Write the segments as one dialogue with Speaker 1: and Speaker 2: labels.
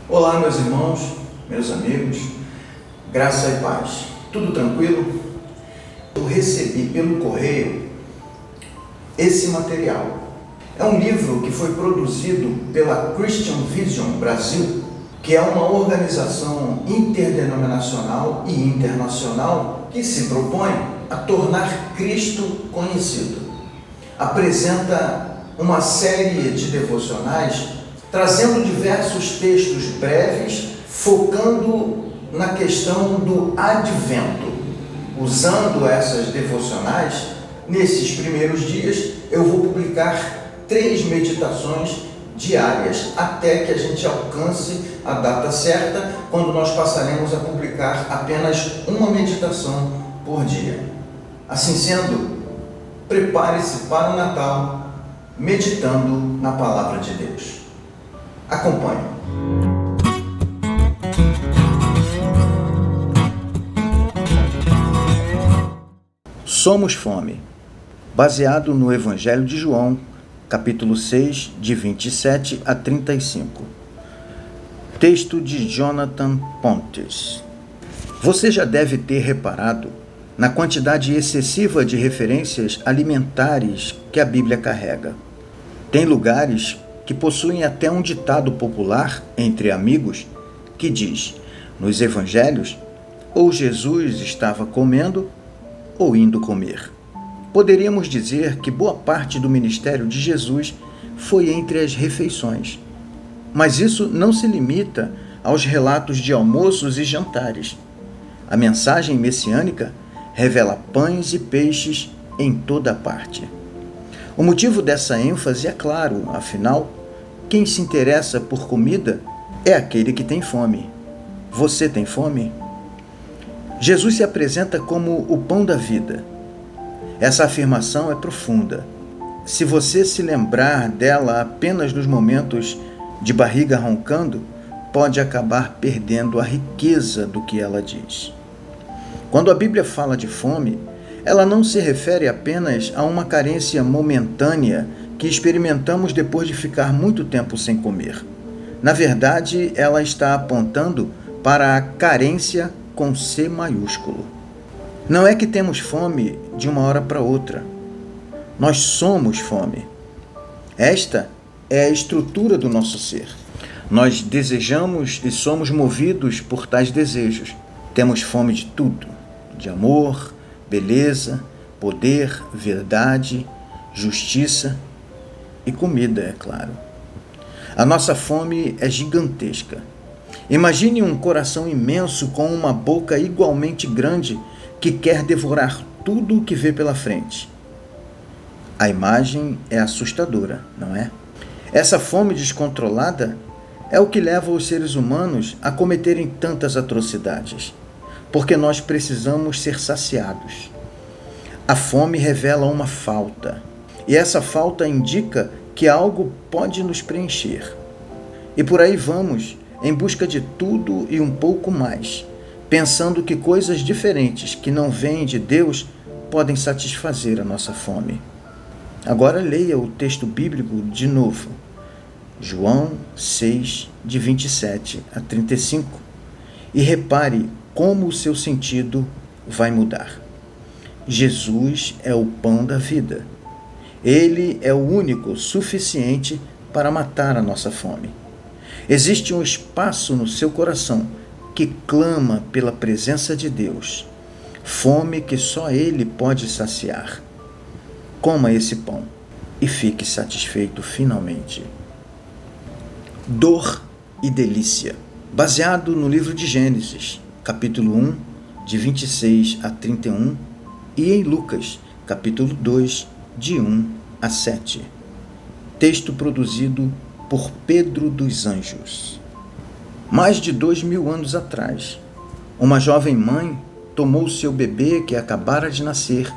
Speaker 1: Olá, meus irmãos, meus amigos, graça e paz. Tudo tranquilo? Eu recebi pelo correio esse material. É um livro que foi produzido pela Christian Vision Brasil, que é uma organização interdenominacional e internacional que se propõe a tornar Cristo conhecido. Apresenta uma série de devocionais trazendo diversos textos breves, focando na questão do advento. Usando essas devocionais, nesses primeiros dias, eu vou publicar 3 meditações diárias, até que a gente alcance a data certa, quando nós passaremos a publicar apenas uma meditação por dia. Assim sendo, prepare-se para o Natal, meditando na Palavra de Deus. Acompanhe. Somos fome. Baseado no Evangelho de João, capítulo 6, de 27 a 35. Texto de Jonathan Pontes. Você já deve ter reparado na quantidade excessiva de referências alimentares que a Bíblia carrega. Tem lugares que possuem até um ditado popular entre amigos que diz: nos evangelhos, ou Jesus estava comendo ou indo comer. Poderíamos dizer que boa parte do ministério de Jesus foi entre as refeições. Mas isso não se limita aos relatos de almoços e jantares. A mensagem messiânica revela pães e peixes em toda parte. O motivo dessa ênfase é claro, afinal, quem se interessa por comida é aquele que tem fome. Você tem fome? Jesus se apresenta como o pão da vida. Essa afirmação é profunda. Se você se lembrar dela apenas nos momentos de barriga roncando, pode acabar perdendo a riqueza do que ela diz. Quando a Bíblia fala de fome, ela não se refere apenas a uma carência momentânea que experimentamos depois de ficar muito tempo sem comer. Na verdade, ela está apontando para a carência com C maiúsculo. Não é que temos fome de uma hora para outra. Nós somos fome. Esta é a estrutura do nosso ser. Nós desejamos e somos movidos por tais desejos. Temos fome de tudo, de amor, beleza, poder, verdade, justiça e comida, é claro. A nossa fome é gigantesca. Imagine um coração imenso com uma boca igualmente grande que quer devorar tudo o que vê pela frente. A imagem é assustadora, não é? Essa fome descontrolada é o que leva os seres humanos a cometerem tantas atrocidades, porque nós precisamos ser saciados. A fome revela uma falta, e essa falta indica que algo pode nos preencher. E por aí vamos, em busca de tudo e um pouco mais, pensando que coisas diferentes que não vêm de Deus podem satisfazer a nossa fome. Agora leia o texto bíblico de novo. João 6, de 27 a 35, e repare como o seu sentido vai mudar. Jesus é o pão da vida. Ele é o único suficiente para matar a nossa fome. Existe um espaço no seu coração que clama pela presença de Deus, fome que só Ele pode saciar. Coma esse pão e fique satisfeito finalmente. Dor e delícia. Baseado no livro de Gênesis, capítulo 1, de 26 a 31, e em Lucas, capítulo 2, de 1 a 7. Texto produzido por Pedro dos Anjos. Mais de 2000 anos atrás, uma jovem mãe tomou seu bebê que acabara de nascer,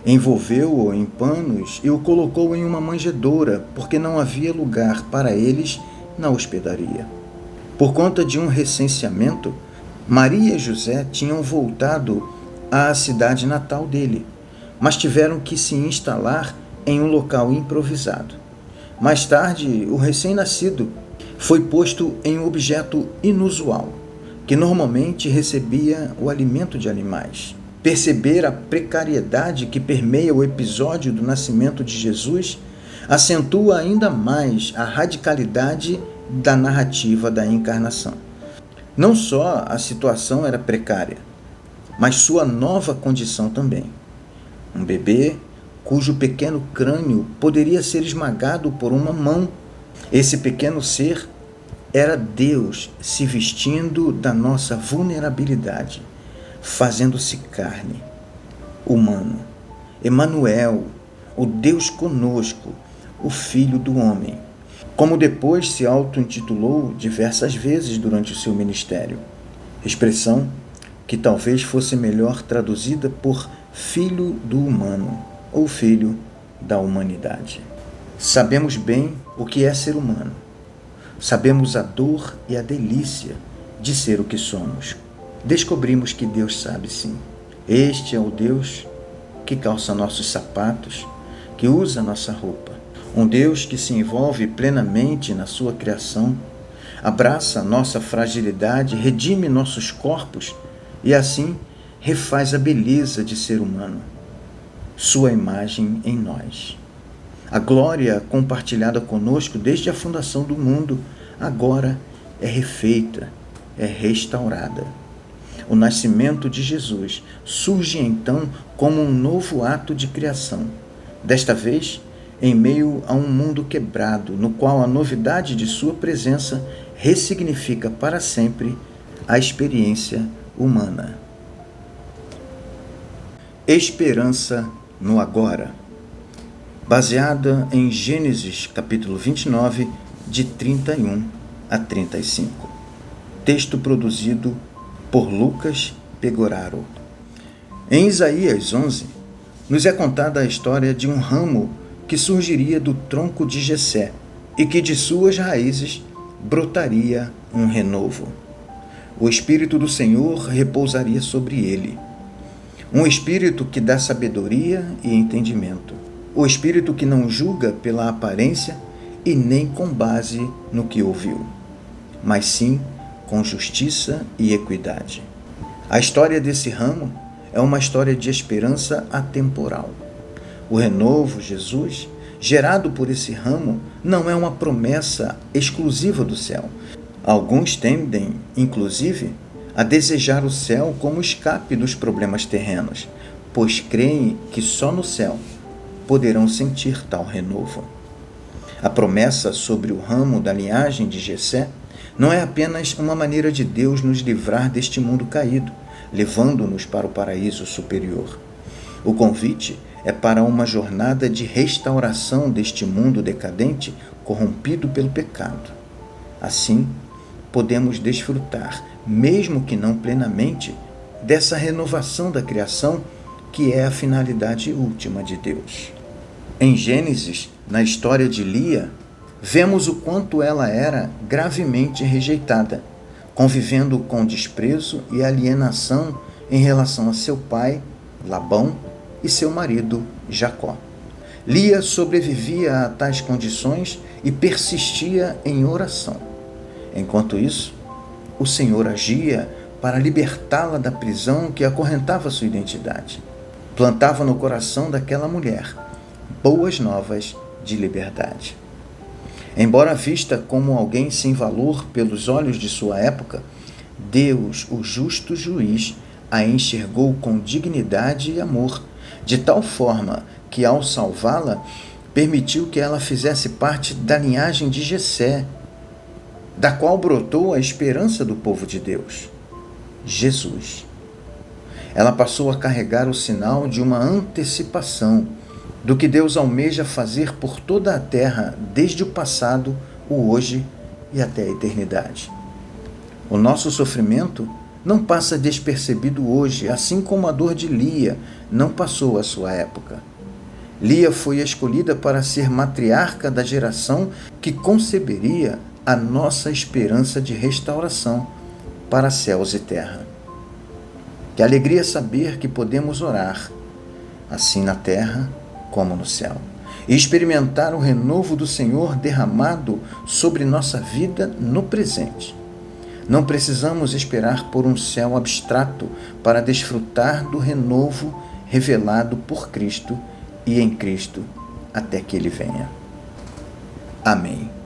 Speaker 1: envolveu-o em panos e o colocou em uma manjedoura, porque não havia lugar para eles na hospedaria. Por conta de um recenseamento, Maria e José tinham voltado à cidade natal dele, mas tiveram que se instalar em um local improvisado. Mais tarde, o recém-nascido Foi posto em um objeto inusual, que normalmente recebia o alimento de animais. Perceber a precariedade que permeia o episódio do nascimento de Jesus acentua ainda mais a radicalidade da narrativa da encarnação. Não só a situação era precária, mas sua nova condição também. Um bebê cujo pequeno crânio poderia ser esmagado por uma mão. Esse pequeno ser era Deus se vestindo da nossa vulnerabilidade, fazendo-se carne, humano. Emanuel, o Deus conosco, o Filho do Homem, como depois se auto-intitulou diversas vezes durante o seu ministério, expressão que talvez fosse melhor traduzida por Filho do Humano ou Filho da Humanidade. Sabemos bem o que é ser humano. Sabemos a dor e a delícia de ser o que somos. Descobrimos que Deus sabe sim. Este é o Deus que calça nossos sapatos, que usa nossa roupa. Um Deus que se envolve plenamente na sua criação, abraça nossa fragilidade, redime nossos corpos e assim refaz a beleza de ser humano, sua imagem em nós. A glória compartilhada conosco desde a fundação do mundo agora é refeita, é restaurada. O nascimento de Jesus surge então como um novo ato de criação, desta vez em meio a um mundo quebrado, no qual a novidade de sua presença ressignifica para sempre a experiência humana. Esperança no agora. Baseada em Gênesis capítulo 29, de 31 a 35. Texto produzido por Lucas Pegoraro. Em Isaías 11, nos é contada a história de um ramo que surgiria do tronco de Jessé e que de suas raízes brotaria um renovo. O Espírito do Senhor repousaria sobre ele. Um Espírito que dá sabedoria e entendimento. O Espírito que não julga pela aparência e nem com base no que ouviu, mas sim com justiça e equidade. A história desse ramo é uma história de esperança atemporal. O renovo, Jesus, gerado por esse ramo, não é uma promessa exclusiva do céu. Alguns tendem, inclusive, a desejar o céu como escape dos problemas terrenos, pois creem que só no céu poderão sentir tal renovo. A promessa sobre o ramo da linhagem de Jessé não é apenas uma maneira de Deus nos livrar deste mundo caído, levando-nos para o paraíso superior. O convite é para uma jornada de restauração deste mundo decadente, corrompido pelo pecado. Assim, podemos desfrutar, mesmo que não plenamente, dessa renovação da criação que é a finalidade última de Deus. Em Gênesis, na história de Lia, vemos o quanto ela era gravemente rejeitada, convivendo com desprezo e alienação em relação a seu pai, Labão, e seu marido, Jacó. Lia sobrevivia a tais condições e persistia em oração. Enquanto isso, o Senhor agia para libertá-la da prisão que acorrentava sua identidade. Plantava no coração daquela mulher boas novas de liberdade. Embora vista como alguém sem valor pelos olhos de sua época, Deus, o justo juiz, a enxergou com dignidade e amor, de tal forma que, ao salvá-la, permitiu que ela fizesse parte da linhagem de Jessé, da qual brotou a esperança do povo de Deus, Jesus. Ela passou a carregar o sinal de uma antecipação do que Deus almeja fazer por toda a terra, desde o passado, o hoje e até a eternidade. O nosso sofrimento não passa despercebido hoje, assim como a dor de Lia não passou a sua época. Lia foi escolhida para ser matriarca da geração que conceberia a nossa esperança de restauração para céus e terra. Que alegria saber que podemos orar, assim na terra como no céu. e experimentar o renovo do Senhor derramado sobre nossa vida no presente. Não precisamos esperar por um céu abstrato para desfrutar do renovo revelado por Cristo e em Cristo até que Ele venha. Amém.